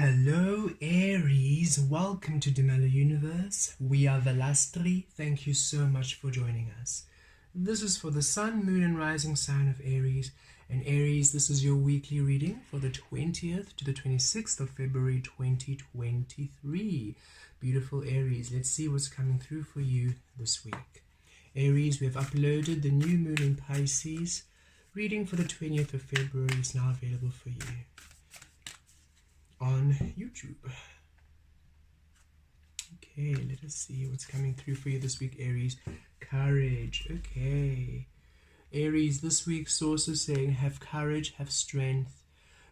Hello Aries, welcome to the Mellow Universe. We are Velastri. Thank you so much for joining us. This is for the Sun, Moon and Rising sign of Aries. And Aries, this is your weekly reading for the 20th to the 26th of February 2023. Beautiful Aries, let's see what's coming through for you this week. Aries, we have uploaded the new moon in Pisces. Reading for the 20th of February is now available for you on YouTube. Okay, let us see what's coming through for you this week, Aries. Courage. Okay, Aries, this week source is saying have courage, have strength,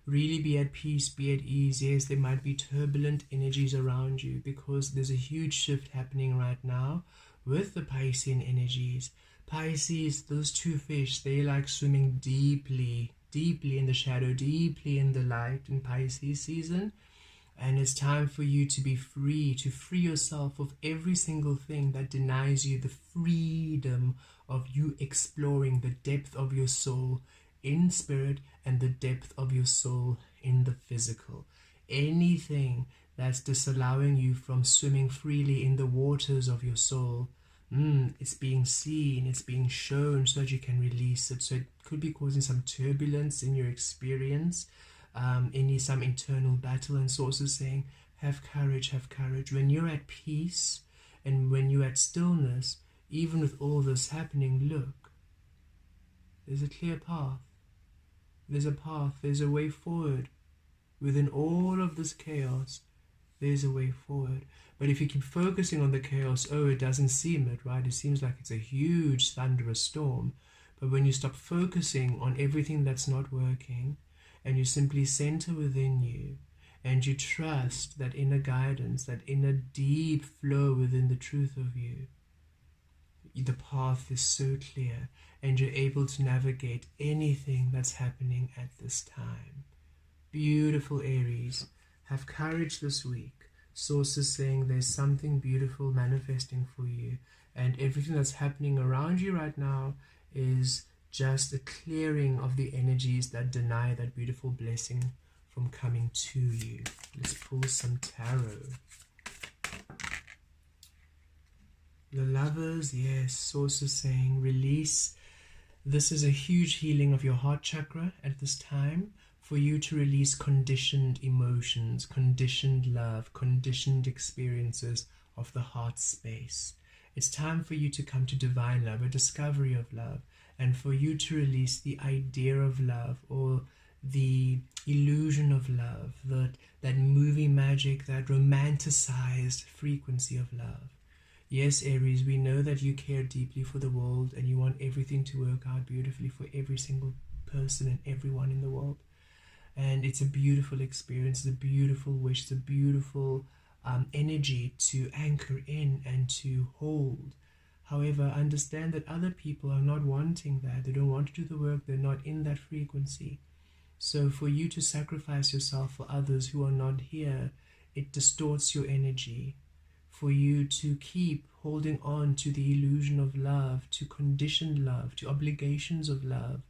really be at peace, be at ease. Yes, there might be turbulent energies around you because there's a huge shift happening right now with the Piscean energies. Pisces, those two fish, they like swimming deeply in the shadow, deeply in the light in Pisces season. And it's time for you to be free, to free yourself of every single thing that denies you the freedom of you exploring the depth of your soul in spirit and the depth of your soul in the physical. Anything that's disallowing you from swimming freely in the waters of your soul, it's being seen, it's being shown so that you can release it. So it could be causing some turbulence in your experience, some internal battle. And sources saying have courage, have courage. When you're at peace and when you're at stillness, even with all this happening, look, there's a clear path. There's a path, there's a way forward. Within all of this chaos, there's a way forward. But if you keep focusing on the chaos, it doesn't seem it, right? It seems like it's a huge thunderous storm. But when you stop focusing on everything that's not working, and you simply center within you, and you trust that inner guidance, that inner deep flow within the truth of you, the path is so clear, and you're able to navigate anything that's happening at this time. Beautiful Aries, have courage this week. Sources saying there's something beautiful manifesting for you, and everything that's happening around you right now is just a clearing of the energies that deny that beautiful blessing from coming to you. Let's pull some tarot. The Lovers, yes, sources saying release. This is a huge healing of your heart chakra at this time, for you to release conditioned emotions, conditioned love, conditioned experiences of the heart space. It's time for you to come to divine love, a discovery of love, and for you to release the idea of love or the illusion of love, that movie magic, that romanticized frequency of love. Yes, Aries, we know that you care deeply for the world and you want everything to work out beautifully for every single person and everyone in the world. And it's a beautiful experience, it's a beautiful wish, it's a beautiful energy to anchor in and to hold. However, understand that other people are not wanting that. They don't want to do the work. They're not in that frequency. So for you to sacrifice yourself for others who are not here, it distorts your energy. For you to keep holding on to the illusion of love, to conditioned love, to obligations of love,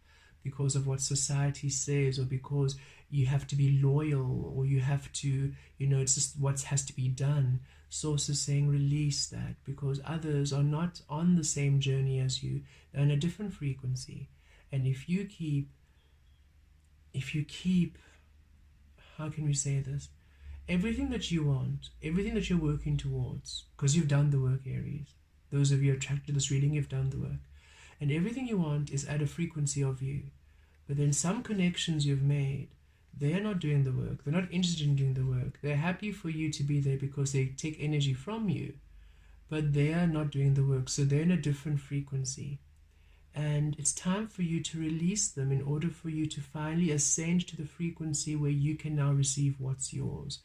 because of what society says, or because you have to be loyal, or you have to, it's just what has to be done. Sources saying release that, because others are not on the same journey as you. They're in a different frequency. And if you keep, how can we say this? Everything that you want, everything that you're working towards, because you've done the work, Aries. Those of you attracted to this reading, you've done the work. And everything you want is at a frequency of you. But then some connections you've made, they're not doing the work. They're not interested in doing the work. They're happy for you to be there because they take energy from you. But they are not doing the work. So they're in a different frequency. And it's time for you to release them in order for you to finally ascend to the frequency where you can now receive what's yours.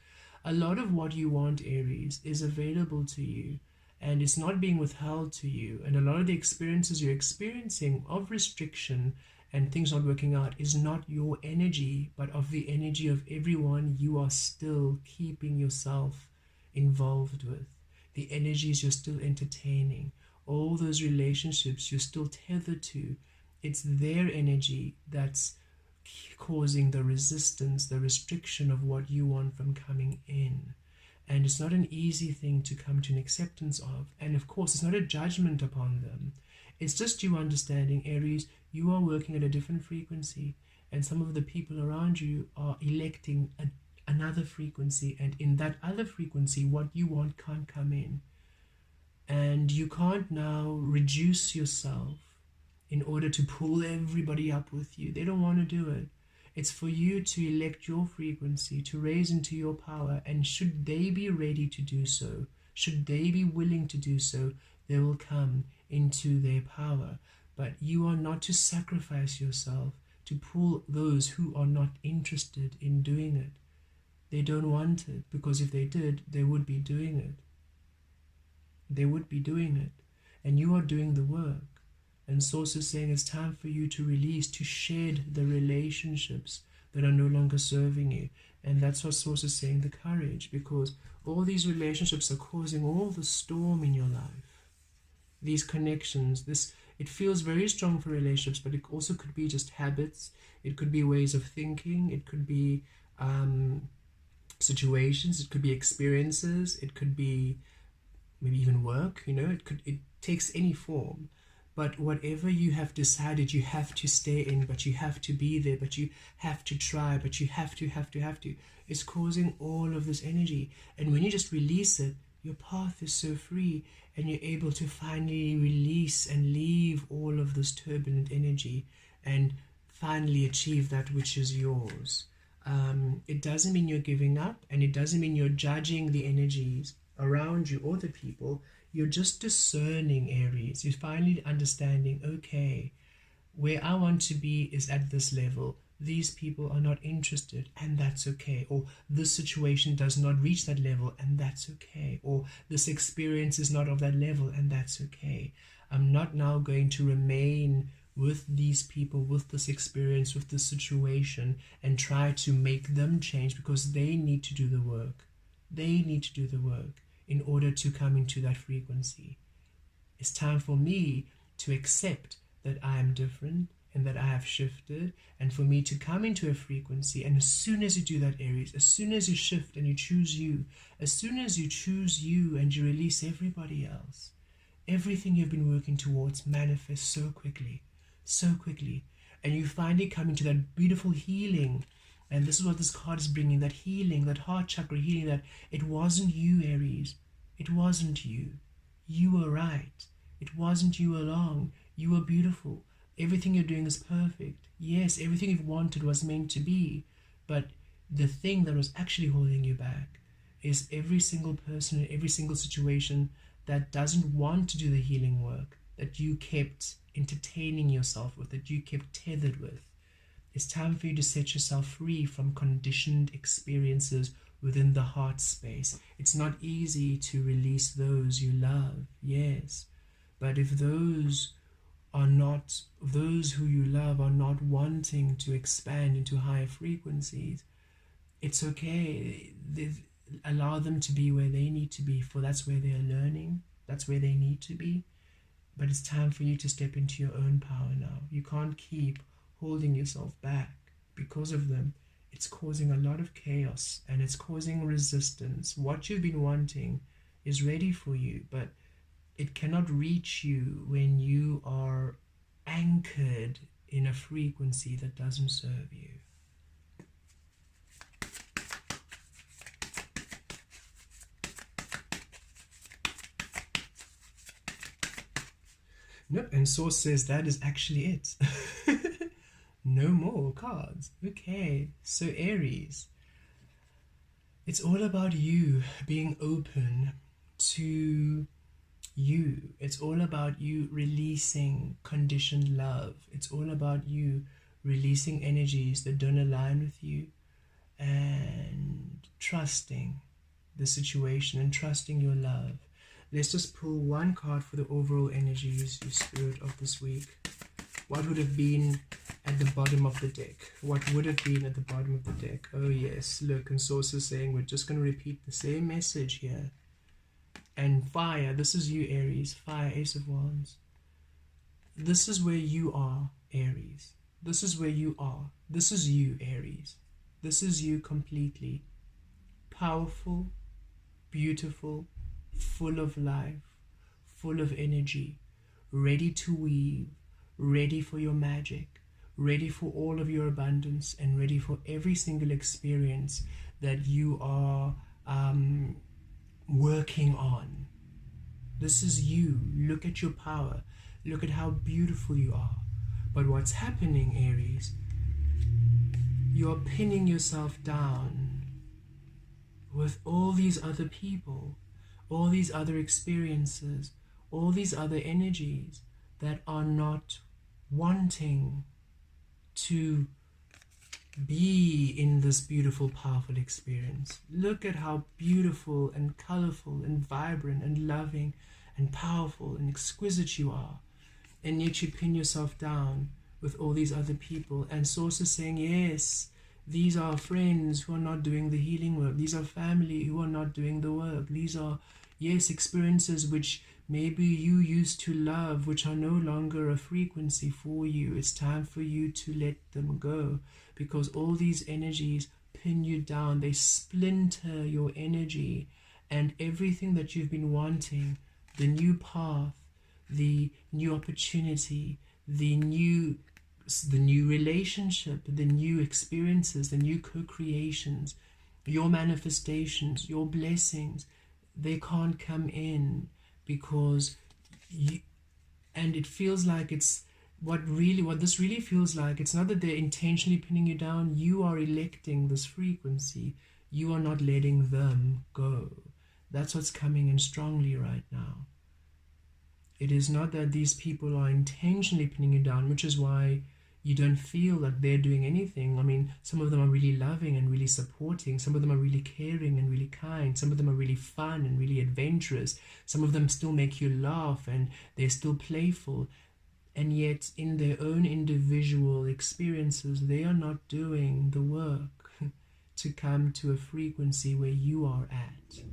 A lot of what you want, Aries, is available to you. And it's not being withheld to you. And a lot of the experiences you're experiencing of restriction and things not working out is not your energy, but of the energy of everyone you are still keeping yourself involved with. The energies you're still entertaining. All those relationships you're still tethered to. It's their energy that's causing the resistance, the restriction of what you want from coming in. And it's not an easy thing to come to an acceptance of. And of course, it's not a judgment upon them. It's just you understanding, Aries, you are working at a different frequency. And some of the people around you are electing another frequency. And in that other frequency, what you want can't come in. And you can't now reduce yourself in order to pull everybody up with you. They don't want to do it. It's for you to elect your frequency, to raise into your power, and should they be ready to do so, should they be willing to do so, they will come into their power. But you are not to sacrifice yourself to pull those who are not interested in doing it. They don't want it, because if they did, they would be doing it. They would be doing it. And you are doing the work. And Source is saying it's time for you to release, to shed the relationships that are no longer serving you. And that's what Source is saying, the courage, because all these relationships are causing all the storm in your life. These connections, it feels very strong for relationships, but it also could be just habits. It could be ways of thinking. It could be situations. It could be experiences. It could be maybe even work. It takes any form. But whatever you have decided, you have to stay in, but you have to be there, but you have to try, but you have to. It's causing all of this energy. And when you just release it, your path is so free, and you're able to finally release and leave all of this turbulent energy and finally achieve that which is yours. It doesn't mean you're giving up, and it doesn't mean you're judging the energies around you or the people. You're just discerning, Aries. You're finally understanding, okay, where I want to be is at this level. These people are not interested, and that's okay. Or this situation does not reach that level, and that's okay. Or this experience is not of that level, and that's okay. I'm not now going to remain with these people, with this experience, with this situation, and try to make them change, because they need to do the work. They need to do the work in order to come into that frequency. It's time for me to accept that I am different and that I have shifted, and for me to come into a frequency. And as soon as you do that, Aries, as soon as you shift and you choose you, as soon as you choose you and you release everybody else, everything you've been working towards manifests so quickly, and you finally come into that beautiful healing. And this is what this card is bringing, that healing, that heart chakra healing, that it wasn't you, Aries. It wasn't you. You were right. It wasn't you along. You were beautiful. Everything you're doing is perfect. Yes, everything you've wanted was meant to be. But the thing that was actually holding you back is every single person in every single situation that doesn't want to do the healing work, that you kept entertaining yourself with, that you kept tethered with. It's time for you to set yourself free from conditioned experiences within the heart space. It's not easy to release those you love, yes. But if those who you love are not wanting to expand into higher frequencies, it's okay. Allow them to be where they need to be, for that's where they are learning. That's where they need to be. But it's time for you to step into your own power now. You can't keep holding yourself back because of them. It's causing a lot of chaos, and it's causing resistance. What you've been wanting is ready for you, but it cannot reach you when you are anchored in a frequency that doesn't serve you. Nope, and Source says that is actually it. No more cards. Okay, so Aries, it's all about you being open to you. It's all about you releasing conditioned love. It's all about you releasing energies that don't align with you, and trusting the situation and trusting your love. Let's just pull one card for the overall energies, your spirit of this week. What would have been at the bottom of the deck? What would have been at the bottom of the deck? Oh yes, look, and Source is saying we're just going to repeat the same message here. And fire, this is you, Aries. Fire, Ace of Wands. This is where you are, Aries. This is where you are. This is you, Aries. This is you completely. Powerful, beautiful, full of life, full of energy, ready to weave, ready for your magic, ready for all of your abundance, and ready for every single experience that you are working on. This is you. Look at your power. Look at how beautiful you are. But what's happening, Aries? You're pinning yourself down with all these other people, all these other experiences, all these other energies that are not wanting to be in this beautiful, powerful experience. Look at how beautiful and colorful and vibrant and loving and powerful and exquisite you are. And yet you pin yourself down with all these other people. And Source is saying, yes, these are friends who are not doing the healing work. These are family who are not doing the work. These are, yes, experiences which maybe you used to love, which are no longer a frequency for you. It's time for you to let them go, because all these energies pin you down. They splinter your energy, and everything that you've been wanting, the new path, the new opportunity, the new relationship, the new experiences, the new co-creations, your manifestations, your blessings, they can't come in because you, and it feels like it's what this really feels like. It's not that they're intentionally pinning you down. You are electing this frequency. You are not letting them go. That's what's coming in strongly right now. It is not that these people are intentionally pinning you down, which is why you don't feel that they're doing anything. I mean, some of them are really loving and really supporting. Some of them are really caring and really kind. Some of them are really fun and really adventurous. Some of them still make you laugh and they're still playful. And yet, in their own individual experiences, they are not doing the work to come to a frequency where you are at.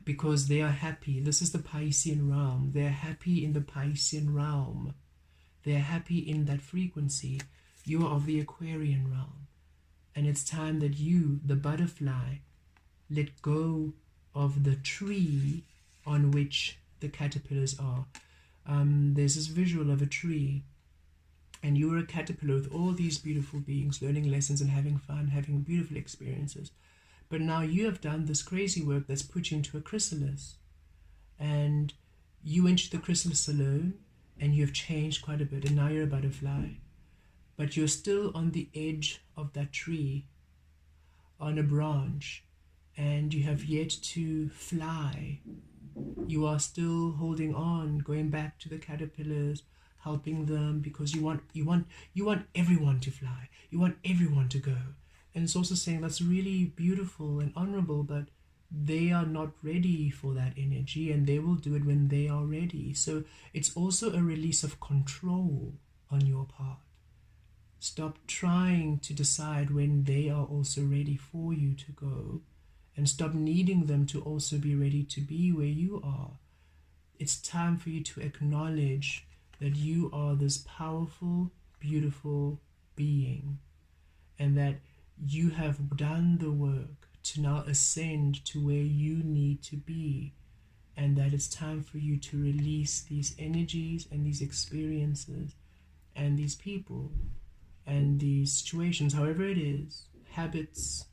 Because they are happy. This is the Piscean realm. They're happy in the Piscean realm. They're happy in that frequency. You are of the Aquarian realm. And it's time that you, the butterfly, let go of the tree on which the caterpillars are. There's this visual of a tree. And you're a caterpillar with all these beautiful beings, learning lessons and having fun, having beautiful experiences. But now you have done this crazy work that's put you into a chrysalis. And you went to the chrysalis alone, and you have changed quite a bit, and now you're a butterfly. But you're still on the edge of that tree, on a branch, and you have yet to fly. You are still holding on, going back to the caterpillars, helping them, because you want everyone to fly. You want everyone to go. And it's also saying that's really beautiful and honorable, but they are not ready for that energy, and they will do it when they are ready. So it's also a release of control on your part. Stop trying to decide when they are also ready for you to go, and stop needing them to also be ready to be where you are. It's time for you to acknowledge that you are this powerful, beautiful being, and that you have done the work to now ascend to where you need to be, and that it's time for you to release these energies and these experiences and these people and these situations, however it is, habits,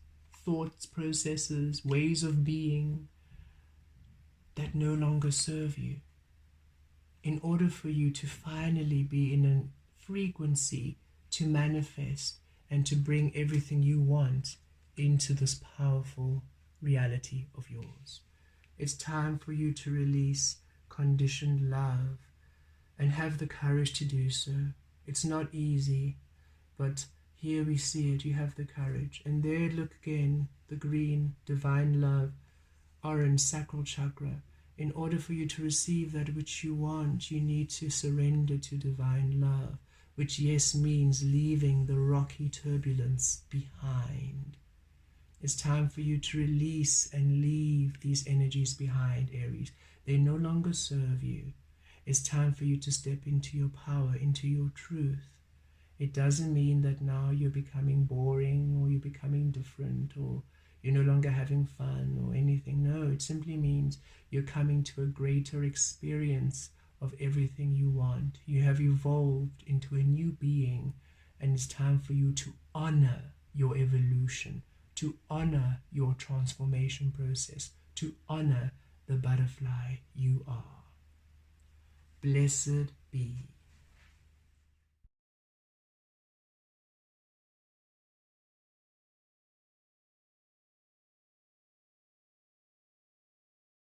thoughts, processes, ways of being that no longer serve you, in order for you to finally be in a frequency to manifest and to bring everything you want into this powerful reality of yours. It's time for you to release conditioned love and have the courage to do so. It's not easy, but here we see it. You have the courage. And there, look again, the green, divine love, orange, sacral chakra. In order for you to receive that which you want, you need to surrender to divine love, which, yes, means leaving the rocky turbulence behind. It's time for you to release and leave these energies behind, Aries. They no longer serve you. It's time for you to step into your power, into your truth, It doesn't mean that now you're becoming boring or you're becoming different or you're no longer having fun or anything. No, it simply means you're coming to a greater experience of everything you want. You have evolved into a new being, and it's time for you to honor your evolution, to honor your transformation process, to honor the butterfly you are. Blessed be.